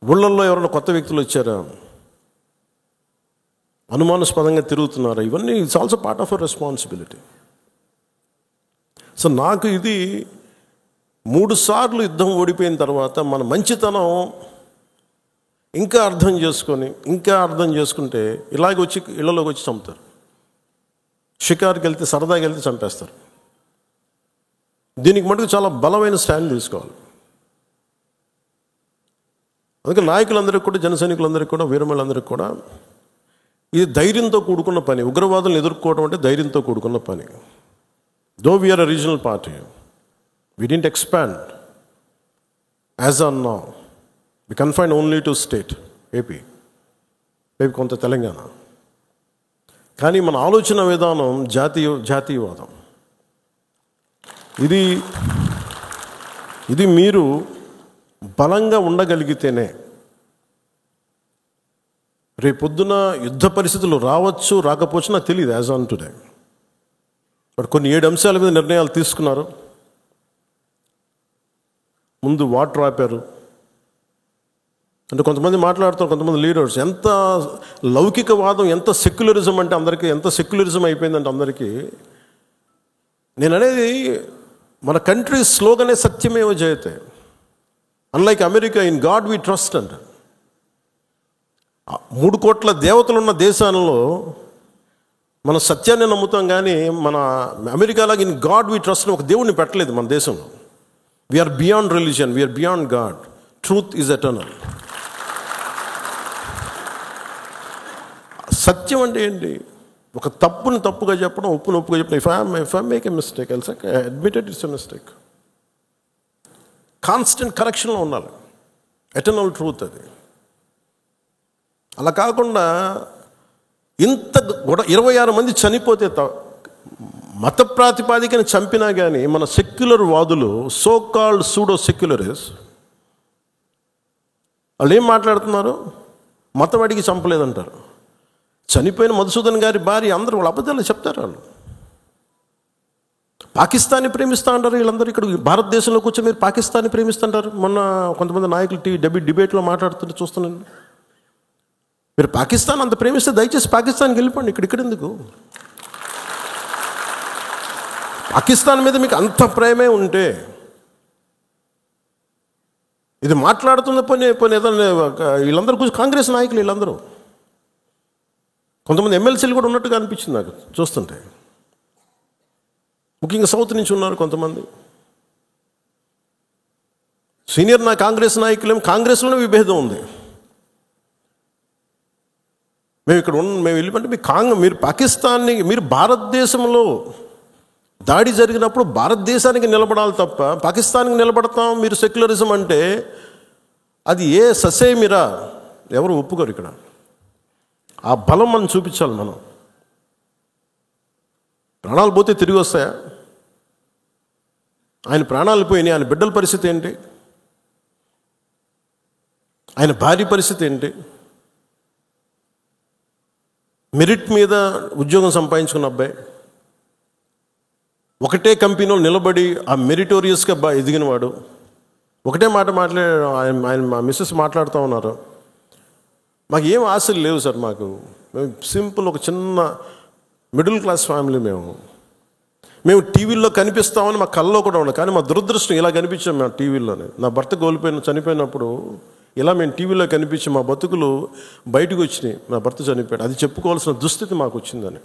ఊళ్ళల్లో ఎవరైనా కొత్త వ్యక్తులు వచ్చారా, అనుమానాస్పదంగా తిరుగుతున్నారా, ఇవన్నీ it's also part of our responsibility. So నాకు ఇది 3 సార్లు యుద్ధం ఓడిపోయిన తర్వాత మన మంచితనం ఇంకా అర్థం చేసుకుంటే ఇలాగ వచ్చి ఇళ్లలోకి వచ్చి చంపుతారు. షికారుకి వెళ్తే, సరదాకి వెళ్తే చంపేస్తారు. దీనికి మటుకు చాలా బలమైన స్టాండ్ తీసుకోవాలి. అందుకే నాయకులందరికీ కూడా, జన సైనికులందరికీ కూడా, వీరమలందరికీ కూడా ఇది ధైర్యంతో కూడుకున్న పని. ఉగ్రవాదులను ఎదుర్కోవడం అంటే ధైర్యంతో కూడుకున్న పని. Though we are a regional party, we didn't expand as on now. We confined only to state, AP, maybe కొంత తెలంగాణ. కానీ మన ఆలోచన విధానం జాతీయవాదం. ఇది మీరు బలంగా ఉండగలిగితేనే రేపొద్దున యుద్ధ పరిస్థితులు రావచ్చు, రాకపోవచ్చు నాకు తెలియదు యాజ్ ఆన్ టుడే. బట్ కొన్ని 7 అంశాల మీద నిర్ణయాలు తీసుకున్నారు. ముందు వాటర్ ఆపారు. అంటే కొంతమంది మాట్లాడుతారు, కొంతమంది లీడర్స్, ఎంత లౌకికవాదం, ఎంత సెక్యులరిజం అంటే అందరికీ, ఎంత సెక్యులరిజం అయిపోయిందంటే అందరికీ. నేను అనేది మన కంట్రీ స్లోగనే సత్యమేవ జయతే. Unlike America, in God we trust అంట. 3 కోట్ల దేవతలున్న దేశాలలో మన సత్యాన్ని నమ్ముతాం, కానీ మన అమెరికాలాగా ఇన్ గాడ్ వి ట్రస్ట్ ఒక దేవుడిని పెట్టలేదు మన దేశంలో. We are beyond religion, we are beyond God. Truth is eternal. సత్యం అంటే ఏంటి? ఒక తప్పుని తప్పుగా చెప్పడం, ఒప్పుని ఒప్పుగా చెప్పడం. If I make a mistake, I'll say admitted it's a mistake. Constant కరెక్షన్లో ఉండాలి. ఎటర్నల్ ట్రూత్ అది. అలా కాకుండా ఇంత 26 మంది చనిపోతే మత ప్రాతిపాదికని చంపినా కానీ మన సెక్యులర్ వాదులు, సో కాల్డ్ సూడో సెక్యులరిస్ట్, వాళ్ళు ఏం మాట్లాడుతున్నారు? మతం అడిగి చంపలేదంటారు. చనిపోయిన మధుసూదన్ గారి భార్య, అందరూ వాళ్ళ అబద్ధాలు చెప్తారు. వాళ్ళు పాకిస్తాన్ని ప్రేమిస్తూ అంటారు. వీళ్ళందరూ ఇక్కడ భారతదేశంలో కూర్చొని మీరు పాకిస్తాన్ని ప్రేమిస్తుంటారు. మొన్న కొంతమంది నాయకులు డిబేట్లో మాట్లాడుతుంటే చూస్తున్నాను. మీరు పాకిస్తాన్ అంత ప్రేమిస్తే దయచేసి పాకిస్తాన్కి వెళ్ళిపోండి, ఇక్కడ ఎందుకు? పాకిస్తాన్ మీద మీకు అంత ప్రేమే ఉంటే ఇది మాట్లాడుతున్న పని ఏదైనా వీళ్ళందరూ కూర్చొని కాంగ్రెస్ నాయకులు వీళ్ళందరూ, కొంతమంది ఎమ్మెల్సీలు కూడా ఉన్నట్టుగా అనిపించింది నాకు చూస్తుంటే. ముఖ్యంగా సౌత్ నుంచి ఉన్నారు కొంతమంది సీనియర్ కాంగ్రెస్ నాయకులేమో కాంగ్రెస్లోనే విభేదం ఉంది. మేము వెళ్ళిపోతే మీరు పాకిస్తాన్ని, మీరు భారతదేశంలో దాడి జరిగినప్పుడు భారతదేశానికి నిలబడాలి తప్ప పాకిస్తాన్కి నిలబడతాం మీరు సెక్యులరిజం అంటే అది ఏ ససేమిరా ఎవరు ఒప్పుకోరు. ఇక్కడ ఆ బలం మనం చూపించాలి. మనం ప్రాణాలు పోతే తిరిగి వస్తాయా? ఆయన ప్రాణాలు పోయినాయి, ఆయన బిడ్డల పరిస్థితి ఏంటి? ఆయన భార్య పరిస్థితి ఏంటి? మెరిట్ మీద ఉద్యోగం సంపాదించుకున్న అబ్బాయి, ఒకటే కంపెనీలో నిలబడి ఆ మెరిటోరియస్గా ఎదిగినవాడు, ఒకటే మాట ఆయన మా మిస్సెస్ మాట్లాడుతూ ఉన్నారు. మాకు ఏం ఆశలు లేవు సార్, మేము సింపుల్ ఒక చిన్న మిడిల్ క్లాస్ ఫ్యామిలీ. మేము టీవీల్లో కనిపిస్తామని మా కళ్ళలో కూడా ఉన్నాం, కానీ మా దురదృష్టం ఇలా కనిపించాం మేము టీవీల్లోనే. నా భర్త చనిపోయినప్పుడు ఇలా మేము టీవీలో కనిపించి మా బతుకులు బయటకు వచ్చినాయి. నా భర్త చనిపోయాడు, అది చెప్పుకోవాల్సిన దుస్థితి మాకు వచ్చిందని.